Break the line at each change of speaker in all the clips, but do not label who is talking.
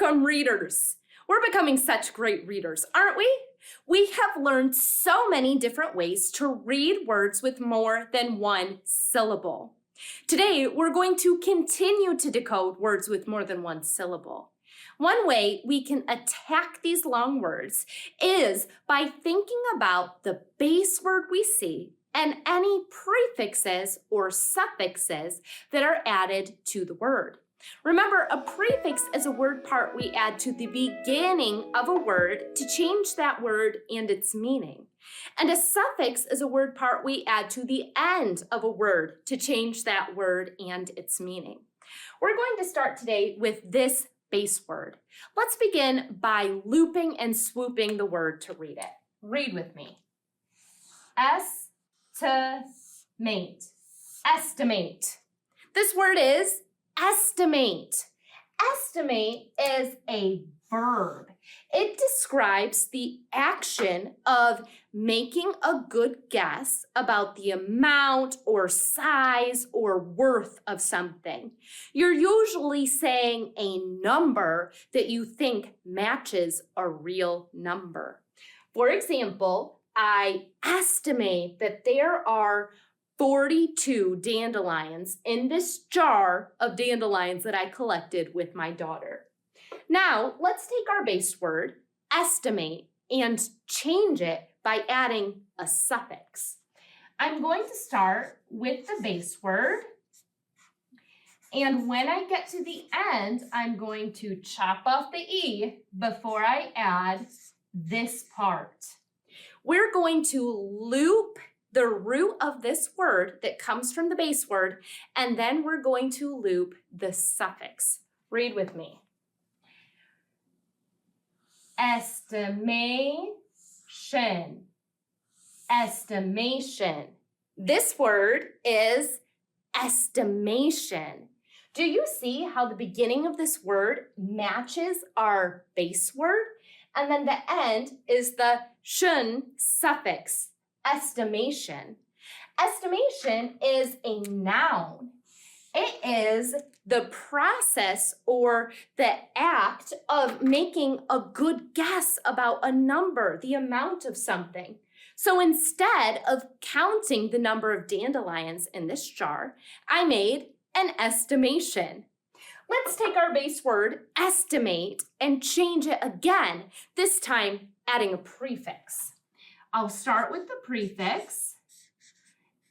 Welcome, readers. We're becoming such great readers, aren't we? We have learned so many different ways to read words with more than one syllable. Today, we're going to continue to decode words with more than one syllable. One way we can attack these long words is by thinking about the base word we see and any prefixes or suffixes that are added to the word. Remember, a prefix is a word part we add to the beginning of a word to change that word and its meaning. And a suffix is a word part we add to the end of a word to change that word and its meaning. We're going to start today with this base word. Let's begin by looping and swooping the word to read it. Read with me. Estimate. Estimate. This word is estimate. Estimate is a verb. It describes the action of making a good guess about the amount or size or worth of something. You're usually saying a number that you think matches a real number. For example, I estimate that there are 42 dandelions in this jar of dandelions that I collected with my daughter. Now, let's take our base word, estimate, and change it by adding a suffix. I'm going to start with the base word, and when I get to the end, I'm going to chop off the E before I add this part. We're going to loop the root of this word that comes from the base word, and then we're going to loop the suffix. Read with me. Estimation. Estimation. This word is estimation. Do you see how the beginning of this word matches our base word? And then the end is the shun suffix. Estimation. Estimation is a noun. It is the process or the act of making a good guess about a number, the amount of something. So instead of counting the number of dandelions in this jar, I made an estimation. Let's take our base word, estimate, and change it again, this time adding a prefix. I'll start with the prefix,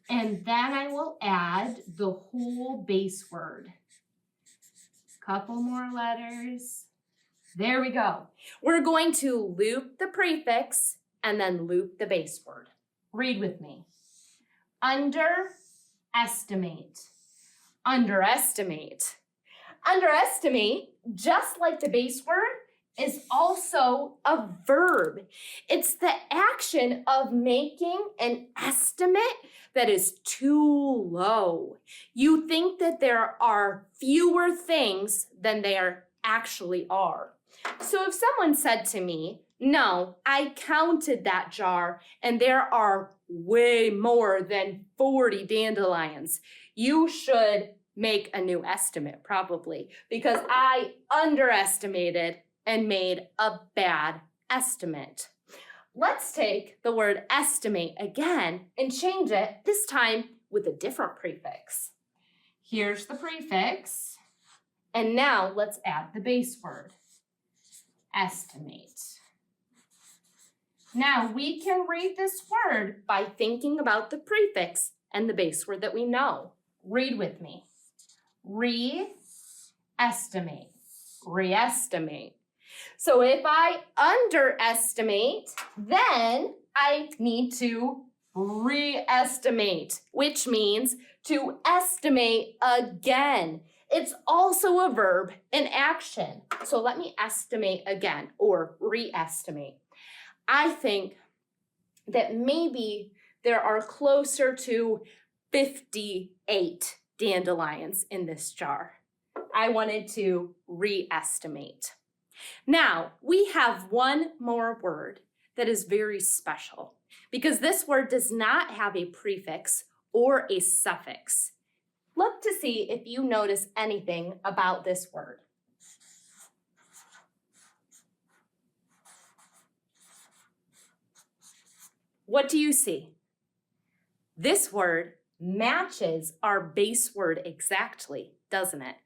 and then I will add the whole base word. Couple more letters. There we go. We're going to loop the prefix and then loop the base word. Read with me. Underestimate. Underestimate. Underestimate, just like the base word, is also a verb. It's the action of making an estimate that is too low. You think that there are fewer things than there actually are. So if someone said to me, no, I counted that jar and there are way more than 40 dandelions, you should make a new estimate probably, because I underestimated and made a bad estimate. Let's take the word estimate again and change it, this time with a different prefix. Here's the prefix, and now let's add the base word, estimate. Now we can read this word by thinking about the prefix and the base word that we know. Read with me. Re-estimate. Re-estimate. So if I underestimate, then I need to re-estimate, which means to estimate again. It's also a verb in action. So let me estimate again or re-estimate. I think that maybe there are closer to 58 dandelions in this jar. I wanted to re-estimate. Now, we have one more word that is very special because this word does not have a prefix or a suffix. Look to see if you notice anything about this word. what do you see? This word matches our base word exactly, doesn't it?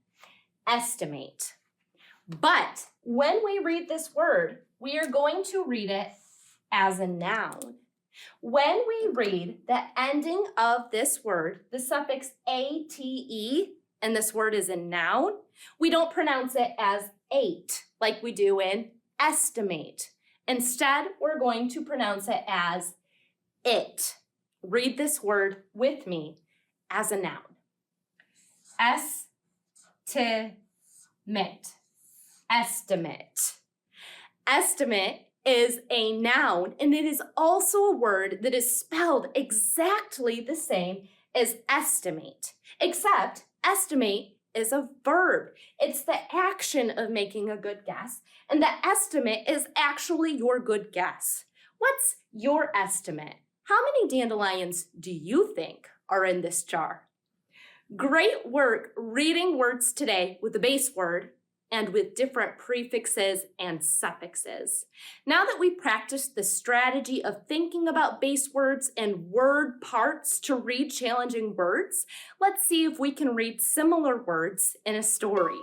Estimate. But when we read this word, we are going to read it as a noun. When we read the ending of this word, the suffix ate, and this word is a noun, we don't pronounce it as ate like we do in estimate. Instead, we're going to pronounce it as it. Read this word with me as a noun. Estimate. Estimate. Estimate is a noun, and it is also a word that is spelled exactly the same as estimate, except estimate is a verb. It's the action of making a good guess, and the estimate is actually your good guess. What's your estimate? How many dandelions do you think are in this jar? Great work reading words today with the base word and with different prefixes and suffixes. Now that we practiced the strategy of thinking about base words and word parts to read challenging words, let's see if we can read similar words in a story.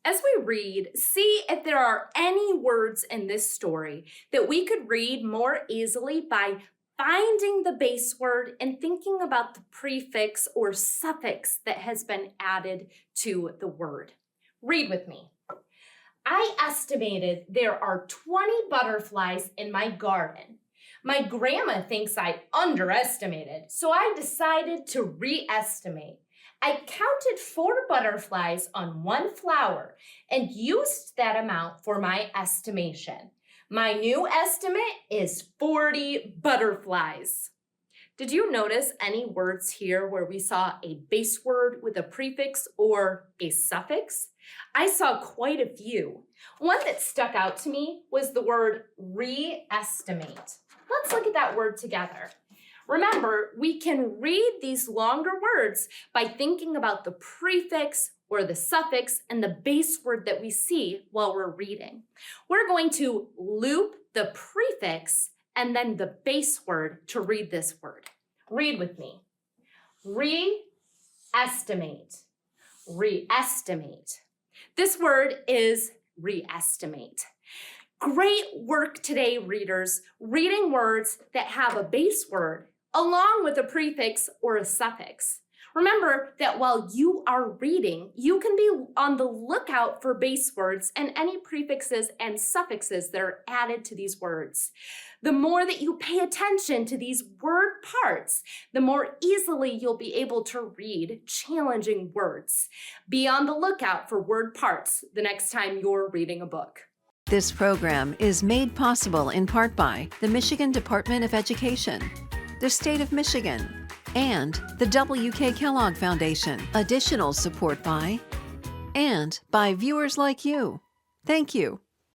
As we read, see if there are any words in this story that we could read more easily by finding the base word and thinking about the prefix or suffix that has been added to the word. Read with me. I estimated there are 20 butterflies in my garden. My grandma thinks I underestimated, so I decided to re-estimate. I counted 4 butterflies on 1 flower and used that amount for my estimation. My new estimate is 40 butterflies. Did you notice any words here where we saw a base word with a prefix or a suffix? I saw quite a few. One that stuck out to me was the word re-estimate. Let's look at that word together. Remember, we can read these longer words by thinking about the prefix or the suffix and the base word that we see while we're reading. We're going to loop the prefix and then the base word to read this word. Read with me. Re-estimate. Re-estimate. This word is re-estimate. Great work today, readers, reading words that have a base word along with a prefix or a suffix. Remember that while you are reading, you can be on the lookout for base words and any prefixes and suffixes that are added to these words. The more that you pay attention to these word parts, the more easily you'll be able to read challenging words. Be on the lookout for word parts the next time you're reading a book.
This program is made possible in part by the Michigan Department of Education, the State of Michigan, and the W.K. Kellogg Foundation. Additional support by, and by viewers like you. Thank you.